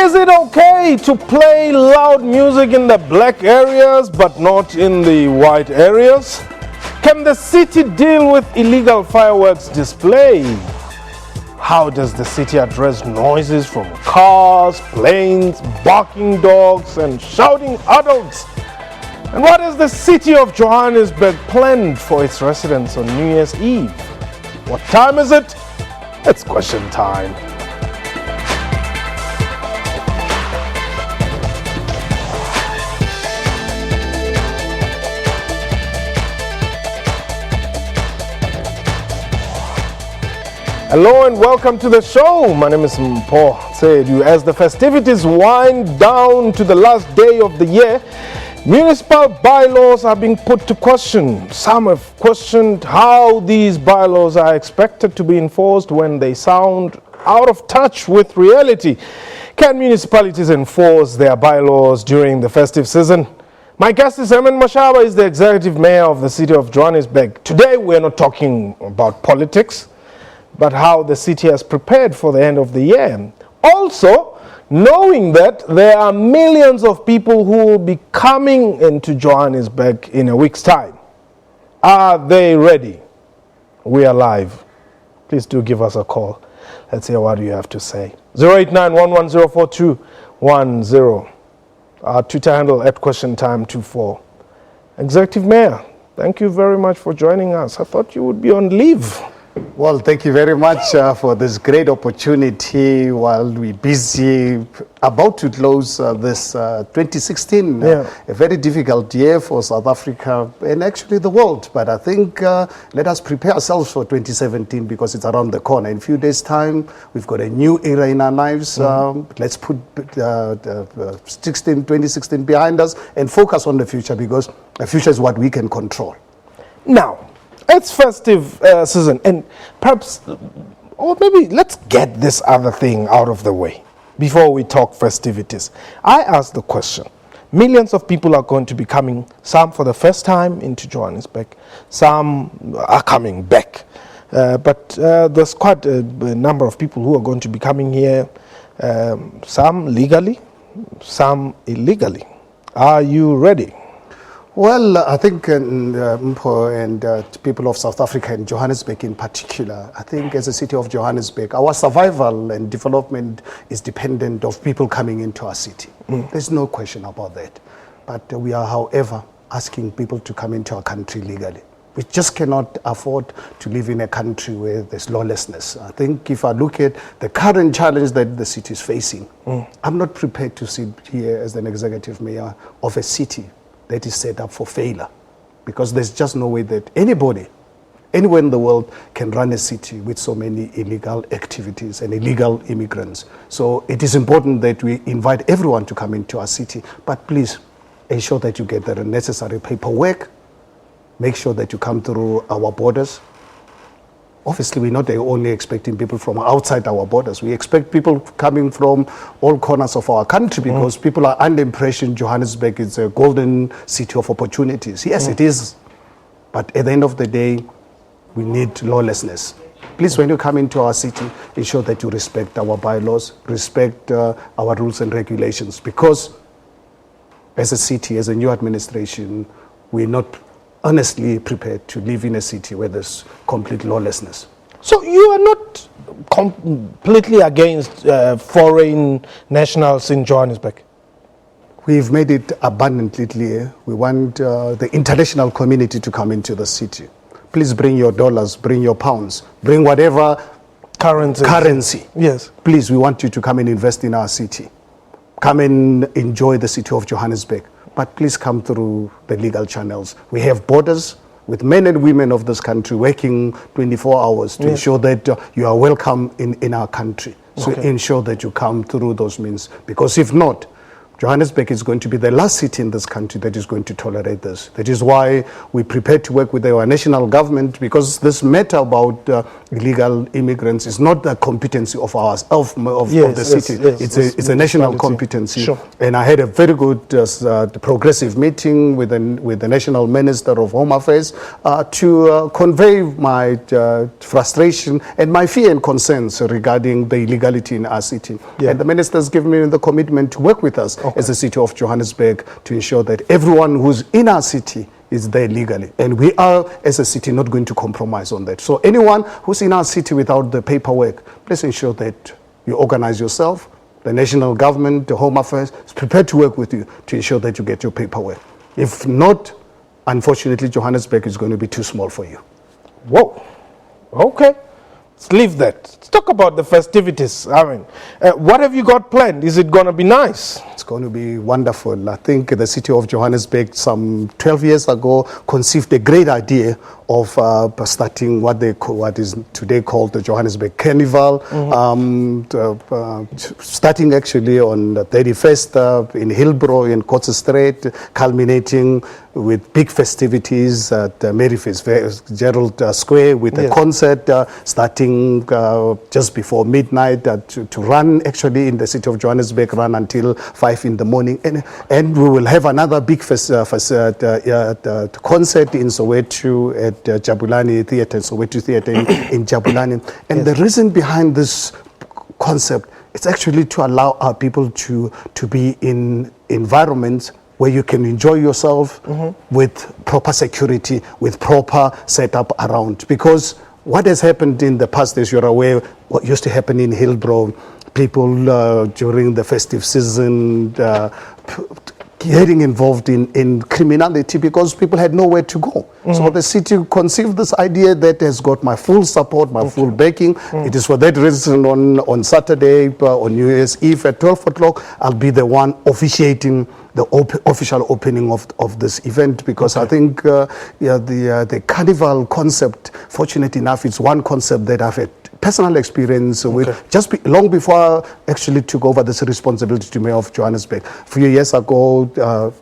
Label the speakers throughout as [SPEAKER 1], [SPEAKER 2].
[SPEAKER 1] Is it okay to play loud music in the black areas but not in the white areas? Can the city deal with illegal fireworks display? How does the city address noises from cars, planes, barking dogs, and shouting adults? And what has the city of Johannesburg planned for its residents on New Year's Eve? What time is it? It's question time. Hello and welcome to the show. My name is Mpho Sedu. As the festivities wind down to the last day of the year, municipal bylaws are being put to question. Some have questioned how these bylaws are expected to be enforced when they sound out of touch with reality. Can municipalities enforce their bylaws during the festive season? My guest is Herman Mashaba, is the executive mayor of the city of Johannesburg. Today we're not talking about politics, but how the city has prepared for the end of the year. Also, knowing that there are millions of people who will be coming into Johannesburg in a week's time. Are they ready? We are live. Please do give us a call. Let's hear what you have to say. 089-110-4210. Our Twitter handle at QuestionTime24. Executive Mayor, thank you very much for joining us. I thought you would be on leave.
[SPEAKER 2] Well, thank you very much for this great opportunity while we're busy about to close this 2016, a very difficult year for South Africa and actually the world. But I think let us prepare ourselves for 2017 because it's around the corner. In a few days' time, we've got a new era in our lives. Let's put 2016 behind us and focus on the future because the future is what we can control.
[SPEAKER 1] Now, it's festive season, and perhaps, or maybe let's get this other thing out of the way before we talk festivities. I asked the question, millions of people are going to be coming, some for the first time into Johannesburg, some are coming back, but there's quite a number of people who are going to be coming here, some legally, some illegally. Are you ready?
[SPEAKER 2] Well, I think Mpho and people of South Africa and Johannesburg in particular, I think as a city of Johannesburg, our survival and development is dependent of people coming into our city. There's no question about that. But we are, however, asking people to come into our country legally. We just cannot afford to live in a country where there's lawlessness. I think if I look at the current challenge that the city is facing, I'm not prepared to sit here as an executive mayor of a city that is set up for failure, because there's just no way that anybody, anywhere in the world can run a city with so many illegal activities and illegal immigrants. So it is important that we invite everyone to come into our city, but please ensure that you get the necessary paperwork, make sure that you come through our borders. Obviously, we're not only expecting people from outside our borders. We expect people coming from all corners of our country because people are under impression Johannesburg is a golden city of opportunities. Yes, it is. But at the end of the day, we need lawlessness. Please, when you come into our city, ensure that you respect our bylaws, respect our rules and regulations. Because as a city, as a new administration, we're not honestly prepared to live in a city where there's complete lawlessness.
[SPEAKER 1] So you are not completely against foreign nationals in Johannesburg?
[SPEAKER 2] We've made it abundantly clear. We want the international community to come into the city. Please bring your dollars, bring your pounds, bring whatever currency.
[SPEAKER 1] Yes.
[SPEAKER 2] Please, we want you to come and invest in our city. Come and enjoy the city of Johannesburg. But please come through the legal channels. We have borders with men and women of this country working 24 hours to ensure that you are welcome in our country. So ensure that you come through those means. Because if not, Johannesburg is going to be the last city in this country that is going to tolerate this. That is why we prepared to work with our national government, because this matter about illegal immigrants is not the competency of ours, of the city. It's a national competency.
[SPEAKER 1] Sure.
[SPEAKER 2] And I had a very good progressive meeting with the National Minister of Home Affairs to convey my frustration and my fear and concerns regarding the illegality in our city.
[SPEAKER 1] Yeah.
[SPEAKER 2] And the minister's given me the commitment to work with us as a city of Johannesburg to ensure that everyone who's in our city is there legally. And we are, as a city, not going to compromise on that. So anyone who's in our city without the paperwork, please ensure that you organize yourself. The national government, the Home Affairs, is prepared to work with you to ensure that you get your paperwork. If not, unfortunately, Johannesburg is going to be too small for you.
[SPEAKER 1] Whoa. Okay. Let's leave that. Let's talk about the festivities. I mean, what have you got planned? Is it going to be nice?
[SPEAKER 2] It's going to be wonderful. I think the city of Johannesburg some 12 years ago conceived a great idea of starting what is today called the Johannesburg Carnival, starting actually on the 31st in Hillbrow in Kotzestrait, culminating with big festivities at Mary Fitzgerald Square with a concert starting just before midnight to run actually in the city of Johannesburg, run until 5 in the morning. And we will have another big concert in Soweto at Jabulani Theatre, Soweto Theatre in Jabulani. And the reason behind this concept is actually to allow our people to be in environments where you can enjoy yourself with proper security, with proper setup around. Because what has happened in the past, as you're aware, what used to happen in Hillbrow, people during the festive season getting involved in criminality because people had nowhere to go. So the city conceived this idea that has got my full support, my full backing. It is for that reason on Saturday, on New Year's Eve at 12 o'clock, I'll be the one officiating the official opening of this event, because I think the carnival concept, fortunate enough, it's one concept that I've had personal experience with long before I actually took over this responsibility to Mayor of Johannesburg. A few years ago,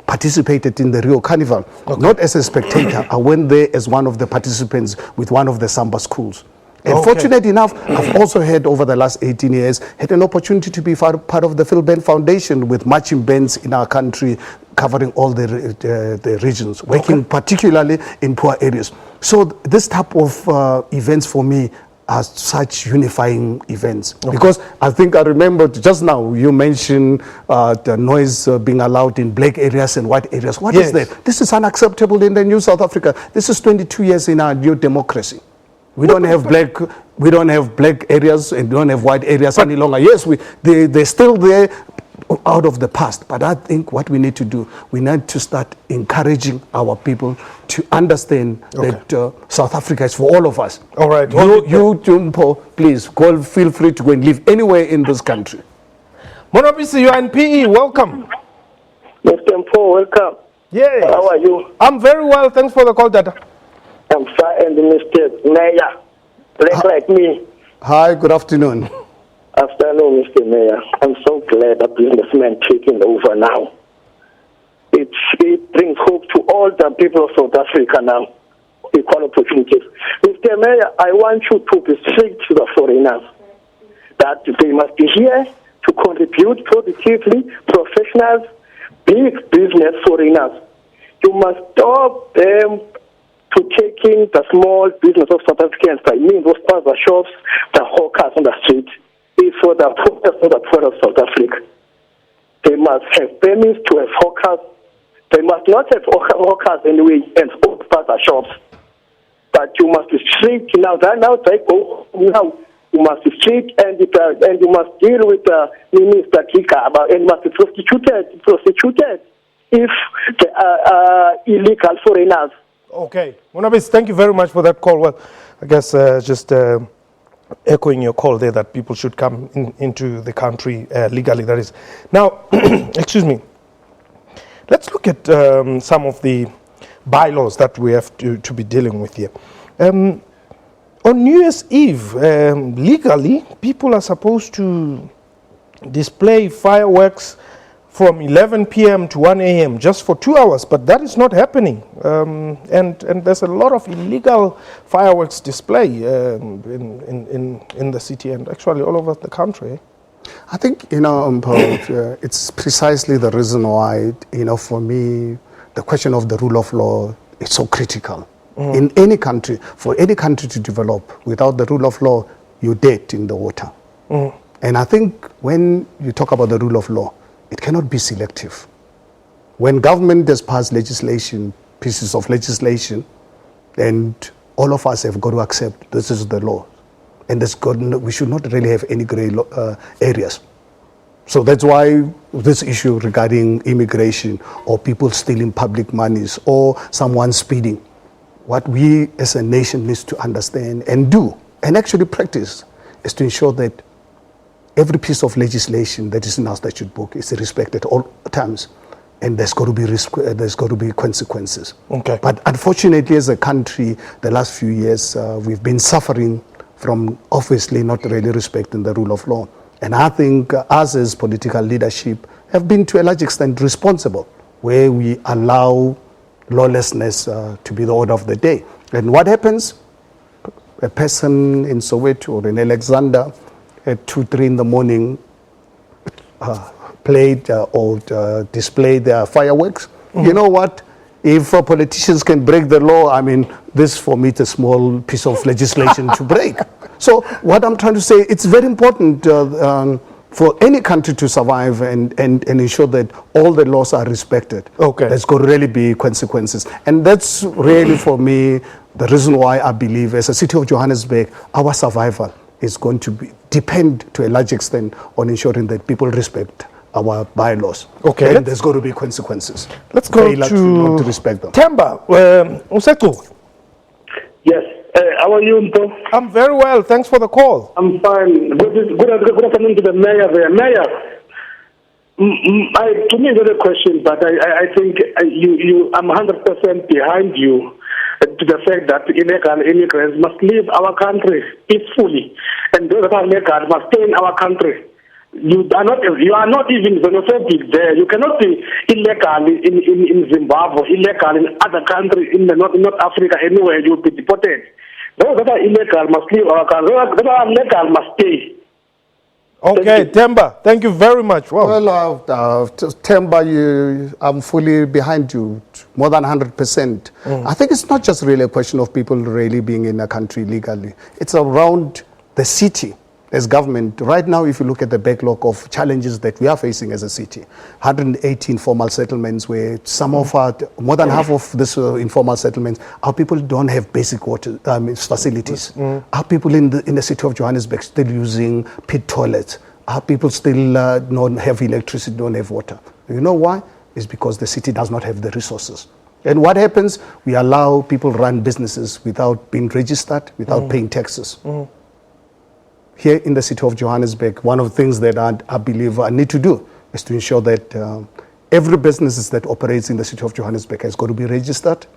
[SPEAKER 2] participated in the Rio Carnival, not as a spectator. I went there as one of the participants with one of the samba schools. And fortunate enough, I've also had over the last 18 years, had an opportunity to be part of the Phil Band Foundation with marching bands in our country, covering all the regions, working particularly in poor areas. So this type of events for me are such unifying events. Because I think I remember just now you mentioned the noise being allowed in black areas and white areas. What is that? This is unacceptable in the new South Africa. This is 22 years in our new democracy. We don't have black areas and don't have white areas any longer. Yes, they're still there out of the past. But I think what we need to do, we need to start encouraging our people to understand that South Africa is for all of us. All right. You Jumpo, please, feel free to go and live anywhere in this country.
[SPEAKER 1] Monobisi, you're in PE. Welcome.
[SPEAKER 3] Mr. Mpo, welcome.
[SPEAKER 1] Yes.
[SPEAKER 3] How are you?
[SPEAKER 1] I'm very well. Thanks for the call, Dada.
[SPEAKER 3] I'm fine, Mr. Mayor. Like me.
[SPEAKER 2] Hi, good afternoon.
[SPEAKER 3] Afternoon, Mr. Mayor. I'm so glad that businessmen taking over now. It brings hope to all the people of South Africa now. Equal opportunities. Mr. Mayor, I want you to be strict to the foreigners. That they must be here to contribute positively, professionals, big business foreigners. You must stop them to taking the small business of South Africans, I mean those other shops, the hawkers on the street. It's for the poor of South Africa. They must have permits to have hawkers. They must not have hawkers anyway and other shops. But you must be strict now. Now you must be strict and you must deal with the Minister Kika and must be prosecuted if they are illegal foreigners.
[SPEAKER 1] Okay. Monabis, thank you very much for that call. Well, I guess just echoing your call there that people should come into the country legally, that is. Now, excuse me, let's look at some of the bylaws that we have to be dealing with here. On New Year's Eve, legally, people are supposed to display fireworks from 11 p.m. to 1 a.m. just for 2 hours, but that is not happening. And there's a lot of illegal fireworks display in the city and actually all over the country.
[SPEAKER 2] I think, it's precisely the reason why, for me, the question of the rule of law is so critical. In any country, for any country to develop, without the rule of law, you're dead in the water. And I think when you talk about the rule of law, it cannot be selective. When government has passed legislation, pieces of legislation, and all of us have got to accept this is the law. And we should not really have any gray areas. So that's why this issue regarding immigration or people stealing public monies or someone speeding, what we as a nation needs to understand and do and actually practice is to ensure that every piece of legislation that is in our statute book is respected at all times. And there's got to be consequences. Okay. But unfortunately, as a country, the last few years, we've been suffering from obviously not really respecting the rule of law. And I think us as political leadership have been to a large extent responsible, where we allow lawlessness to be the order of the day. And what happens? A person in Soweto or in Alexander at 2, 3 in the morning played or displayed their fireworks. You know what? If politicians can break the law, I mean, this for me is a small piece of legislation to break. So what I'm trying to say, it's very important for any country to survive and ensure that all the laws are respected. Okay. There's got to really be consequences. And that's really, for me, the reason why I believe as a city of Johannesburg, our survival is going to depend to a large extent on ensuring that people respect our bylaws. Okay. And there's got to be consequences.
[SPEAKER 1] Let's go to
[SPEAKER 2] respect them.
[SPEAKER 1] Temba, Usetu.
[SPEAKER 3] Yes. How are you, Mpo?
[SPEAKER 1] I'm very well. Thanks for the call.
[SPEAKER 3] I'm fine. Good afternoon to the mayor there. Mayor, to me, it's not a question, but I think I'm 100% behind you to the fact that illegal immigrants must leave our country peacefully, and those that are legal must stay in our country. You are not even xenophobic there. You cannot be illegal in Zimbabwe, illegal in other countries in North Africa, anywhere. You'll be deported. Those that are illegal must leave our country. Those that are legal must stay.
[SPEAKER 1] Okay, Temba, thank you very much. Wow.
[SPEAKER 2] Well, Temba, I'm fully behind you, more than 100%. I think it's not just really a question of people really being in a country legally. It's around the city as government. Right now, if you look at the backlog of challenges that we are facing as a city, 118 informal settlements where some of our, more than half of this informal settlements, our people don't have basic water facilities. Our people in the city of Johannesburg still using pit toilets. Our people still don't have electricity, don't have water. You know why? It's because the city does not have the resources. And what happens? We allow people run businesses without being registered, without paying taxes. Here in the city of Johannesburg, one of the things that I believe I need to do is to ensure that every business that operates in the city of Johannesburg has got to be registered,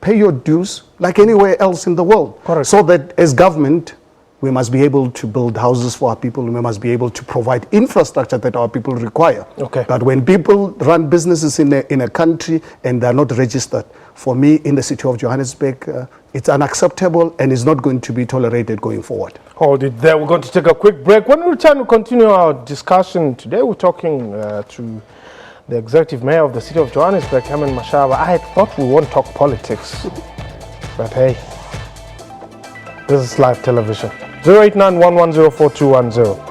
[SPEAKER 2] pay your dues like anywhere else in the world. Correct. So that as government, we must be able to build houses for our people. We must be able to provide infrastructure that our people require. Okay. But when people run businesses in a country and they're not registered, for me in the city of Johannesburg, it's unacceptable and is not going to be tolerated going forward.
[SPEAKER 1] Hold it there. We're going to take a quick break. When we return, we'll continue our discussion. Today we're talking to the executive mayor of the city of Johannesburg, Herman Mashaba. I had thought we won't talk politics, but hey, this is live television. 089-110-4210.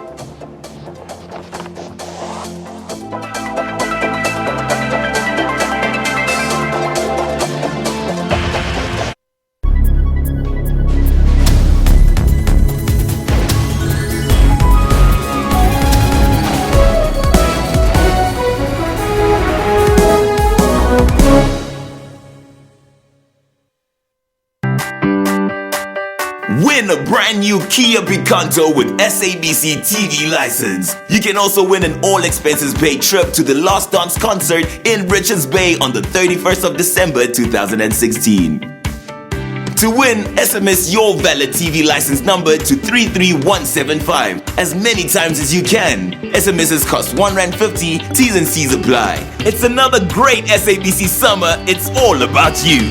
[SPEAKER 4] Win a brand new Kia Picanto with SABC TV license. You can also win an all-expenses-paid trip to the Last Dance concert in Richards Bay on the 31st of December 2016. To win, SMS your valid TV license number to 33175 as many times as you can. SMSs cost R1.50, T's and C's apply. It's another great SABC summer. It's all about you.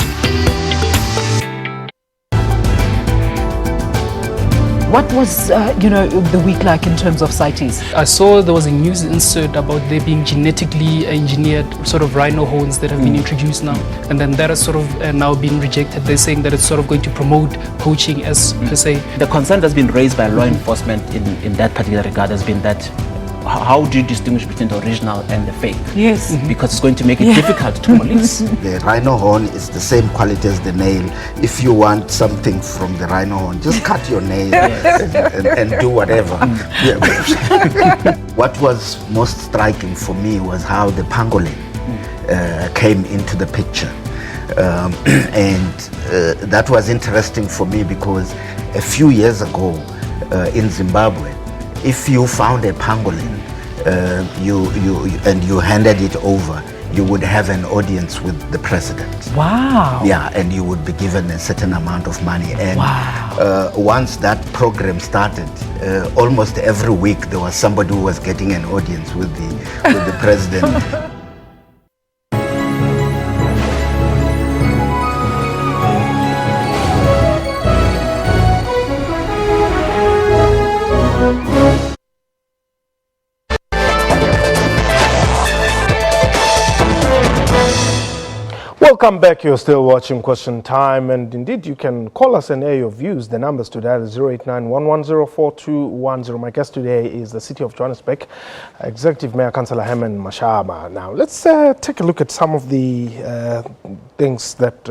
[SPEAKER 5] What was, the week like in terms of CITES?
[SPEAKER 6] I saw there was a news insert about there being genetically engineered sort of rhino horns that have been introduced now. And then that is sort of now being rejected. They're saying that it's sort of going to promote poaching as per se.
[SPEAKER 7] The concern that's been raised by law enforcement in that particular regard has been that how do you distinguish between the original and the fake?
[SPEAKER 5] Yes.
[SPEAKER 7] Because it's going to make it difficult to police.
[SPEAKER 8] The rhino horn is the same quality as the nail. If you want something from the rhino horn, just cut your nail and do whatever. What was most striking for me was how the pangolin came into the picture. That was interesting for me because a few years ago in Zimbabwe, if you found a pangolin and you handed it over, you would have an audience with the president.
[SPEAKER 5] Wow.
[SPEAKER 8] Yeah, and you would be given a certain amount of money. And
[SPEAKER 5] wow.
[SPEAKER 8] Once that program started, almost every week there was somebody who was getting an audience with the president.
[SPEAKER 1] Welcome back. You're still watching Question Time, and indeed you can call us and air your views. The numbers to that is 089-110-4210. My guest today is the City of Johannesburg Executive Mayor Councillor Herman Mashaba. Now let's take a look at some of the things that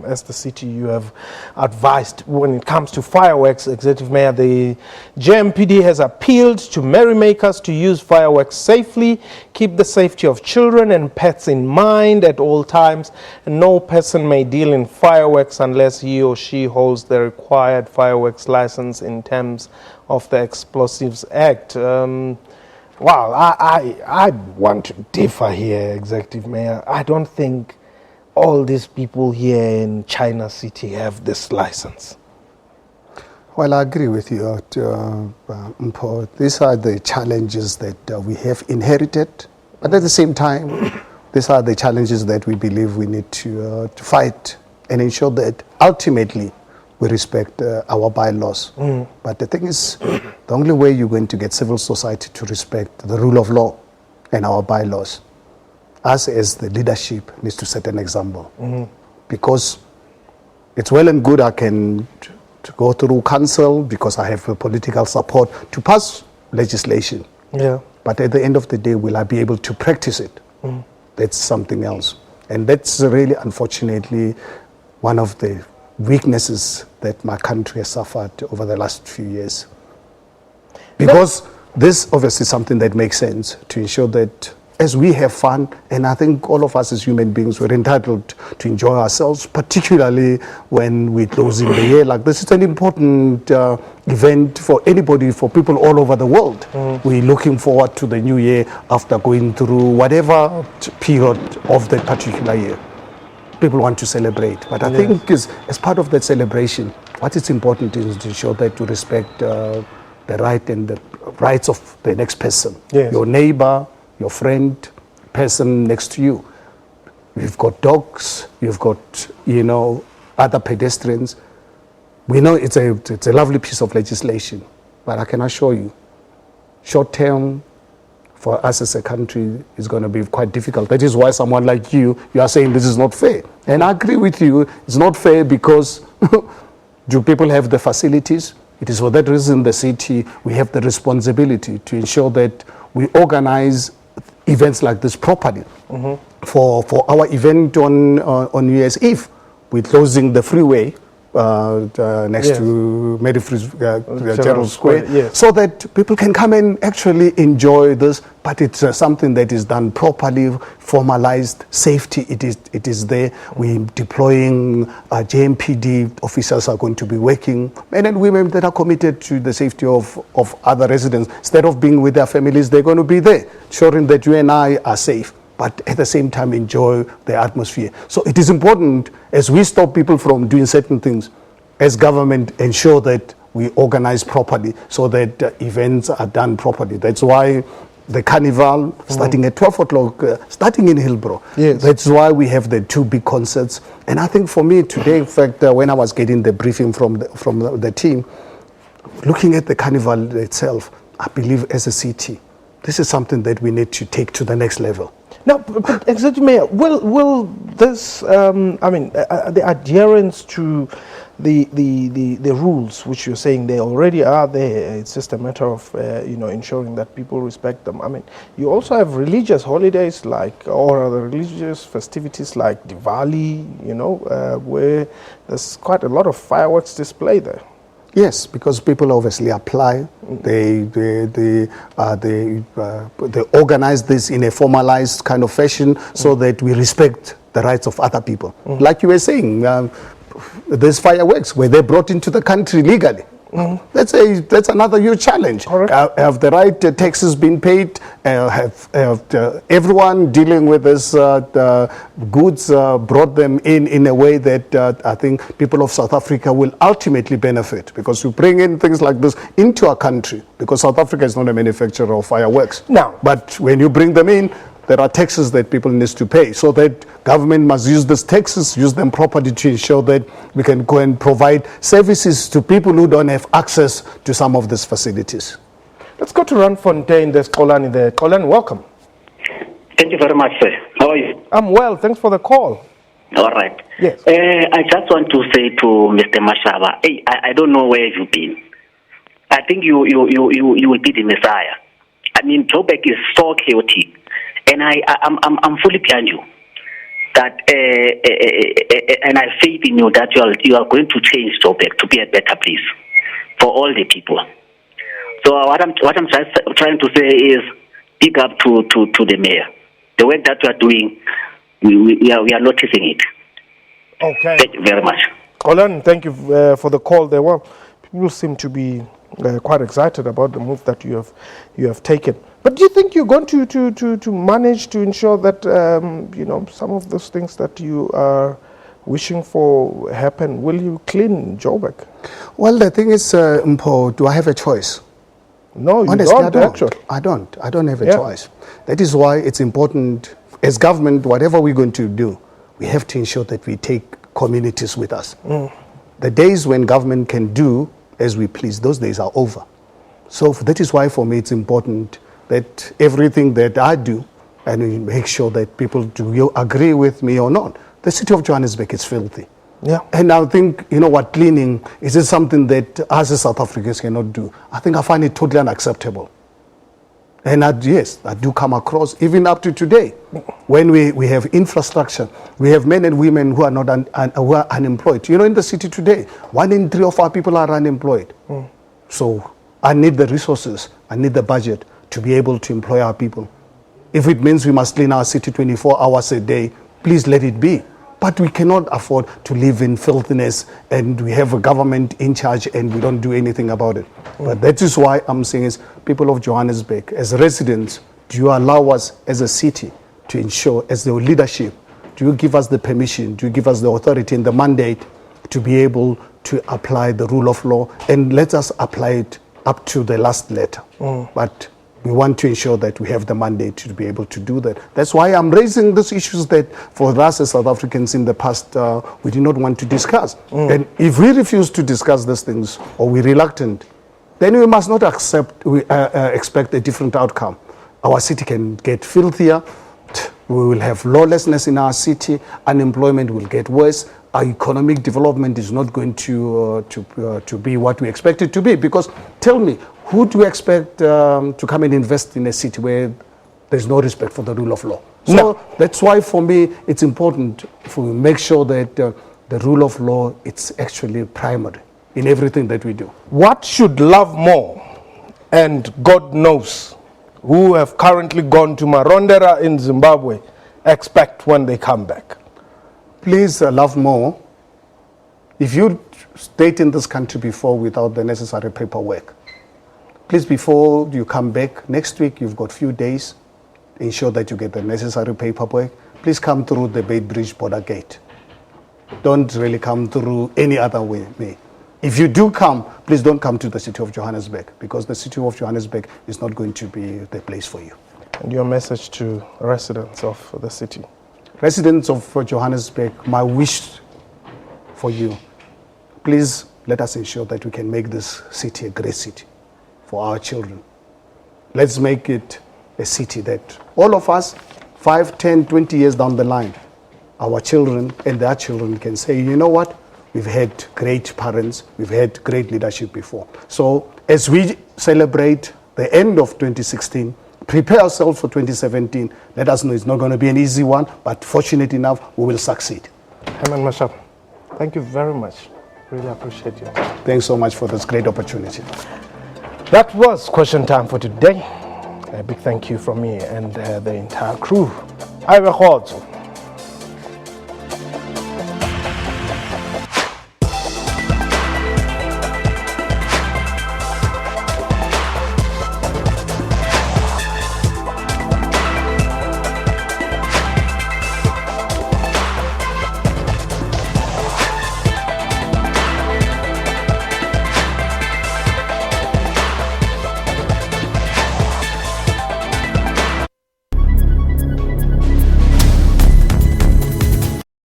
[SPEAKER 1] as the city you have advised when it comes to fireworks. Executive Mayor, the JMPD has appealed to merrymakers to use fireworks safely, keep the safety of children and pets in mind at all times. No person may deal in fireworks unless he or she holds the required fireworks license in terms of the Explosives Act. Well, I want to differ here, Executive Mayor. I don't think all these people here in China City have this license.
[SPEAKER 2] Well, I agree with you, Mpo. These are the challenges that we have inherited, but at the same time, these are the challenges that we believe we need to fight and ensure that ultimately we respect our bylaws. But the thing is, the only way you're going to get civil society to respect the rule of law and our bylaws, us as the leadership needs to set an example. Because it's well and good I can to go through council because I have political support to pass legislation.
[SPEAKER 1] Yeah.
[SPEAKER 2] But at the end of the day, will I be able to practice it? That's something else. And that's really, unfortunately, one of the weaknesses that my country has suffered over the last few years. Because this obviously is something that makes sense to ensure that as we have fun, and I think all of us as human beings, we're entitled to enjoy ourselves, particularly when we're closing the year. Like this is an important event for anybody, for people all over the world. We're looking forward to the new year after going through whatever period of that particular year. People want to celebrate. But I think as part of that celebration, what is important is to ensure that you respect the right and the rights of the next person, your neighbor, your friend, person next to you. You've got dogs, you've got, other pedestrians. We know it's a lovely piece of legislation, but I can assure you, short term, for us as a country, is going to be quite difficult. That is why someone like you are saying this is not fair. And I agree with you, it's not fair because do people have the facilities? It is for that reason the city, we have the responsibility to ensure that we organize events like this properly. For our event on New Year's Eve, we're closing the freeway next to Mary Gerald Square, so that people can come and actually enjoy this. But it's something that is done properly, formalized, safety, it is there. We're deploying JMPD officers are going to be working, men and women that are committed to the safety of other residents. Instead of being with their families, they're going to be there, ensuring that you and I are safe, but at the same time enjoy the atmosphere. So it is important, as we stop people from doing certain things, as government, ensure that we organize properly so that events are done properly. That's why the carnival starting at 12 o'clock, starting in Hillbrow.
[SPEAKER 1] Yes.
[SPEAKER 2] That's why we have the 2 big concerts. And I think for me today, in fact, when I was getting the briefing from the team, looking at the carnival itself, I believe as a city, this is something that we need to take to the next level.
[SPEAKER 1] Now, but Executive Mayor, will this, the adherence to the rules, which you're saying they already are there, it's just a matter of, ensuring that people respect them. I mean, you also have religious holidays or other religious festivities like Diwali, where there's quite a lot of fireworks display there.
[SPEAKER 2] Yes, because people obviously apply. They organize this in a formalized kind of fashion so that we respect the rights of other people. Like you were saying, there's fireworks where they're brought into the country legally. That's another huge challenge. Have the right taxes been paid? Have everyone dealing with this goods brought them in a way that I think people of South Africa will ultimately benefit, because we bring in things like this into our country, because South Africa is not a manufacturer of fireworks.
[SPEAKER 1] No.
[SPEAKER 2] But when you bring them in, there are taxes that people need to pay, so that government must use these taxes, use them properly to ensure that we can go and provide services to people who don't have access to some of these facilities.
[SPEAKER 1] Let's go to Randfontein. There's Kolani there. Kolani, welcome.
[SPEAKER 9] Thank you very much, sir. How are you?
[SPEAKER 1] I'm well. Thanks for the call.
[SPEAKER 9] All right.
[SPEAKER 1] Yes.
[SPEAKER 9] I just want to say to Mr. Mashaba, hey, I don't know where you've been. I think you will be the Messiah. I mean, Joburg is so chaotic. And I'm fully behind you. That and I have faith in you that you are going to change Joburg to be a better place for all the people. So what I'm just trying to say is, big up to the mayor. The work that we are doing, we are noticing it.
[SPEAKER 1] Okay.
[SPEAKER 9] Thank you very much.
[SPEAKER 1] Olan, thank you for the call there. Well, people seem to be quite excited about the move that you have taken. But do you think you're going to manage to ensure that some of those things that you are wishing for happen? Will you clean Joburg?
[SPEAKER 2] Well, the thing is, Mpo, do I have a choice?
[SPEAKER 1] No, you
[SPEAKER 2] Honestly,
[SPEAKER 1] don't, actually.
[SPEAKER 2] I don't have a choice. That is why it's important, as government, whatever we're going to do, we have to ensure that we take communities with us. The days when government can do as we please, those days are over. So that is why for me it's important that everything that I do, and we make sure that people, do you agree with me or not? The city of Johannesburg is filthy.
[SPEAKER 1] Yeah.
[SPEAKER 2] And I think, cleaning, is it something that us as South Africans cannot do? I think I find it totally unacceptable. And I do come across, even up to today, when we have infrastructure, we have men and women who are not who are unemployed. In the city today, 1 in 3 of our people are unemployed. So I need the resources, I need the budget to be able to employ our people. If it means we must clean our city 24 hours a day, please let it be. But we cannot afford to live in filthiness, and we have a government in charge and we don't do anything about it. But that is why I'm saying is, people of Johannesburg, as residents, do you allow us as a city to ensure, as the leadership, do you give us the permission, do you give us the authority and the mandate to be able to apply the rule of law, and let us apply it up to the last letter. But we want to ensure that we have the mandate to be able to do that. That's why I'm raising these issues that for us as South Africans in the past, we did not want to discuss. And if we refuse to discuss these things, or we're reluctant, then we must not expect a different outcome. Our city can get filthier, we will have lawlessness in our city, unemployment will get worse, our economic development is not going to be what we expect it to be. Because tell me, who do you expect to come and invest in a city where there's no respect for the rule of law? So that's why for me it's important for we make sure that the rule of law, it's actually primary in everything that we do.
[SPEAKER 1] What should Love More and God knows, who have currently gone to Marondera in Zimbabwe, expect when they come back?
[SPEAKER 2] Please, Love More, if you stayed in this country before without the necessary paperwork, please, before you come back next week, you've got few days, ensure that you get the necessary paperwork. Please come through the Beitbridge border gate. Don't really come through any other way. If you do come, please don't come to the city of Johannesburg, because the city of Johannesburg is not going to be the place for you.
[SPEAKER 1] And your message to residents of the city?
[SPEAKER 2] Residents of Johannesburg, my wish for you, please let us ensure that we can make this city a great city for our children. Let's make it a city that all of us, 5, 10, 20 years down the line, our children and their children can say, you know what? We've had great parents, we've had great leadership before. So as we celebrate the end of 2016, prepare ourselves for 2017. Let us know it's not going to be an easy one, but fortunate enough, we will succeed.
[SPEAKER 1] Herman Mashaba, thank you very much. Really appreciate you.
[SPEAKER 2] Thanks so much for this great opportunity.
[SPEAKER 1] That was Question Time for today. A big thank you from me and the entire crew. I record.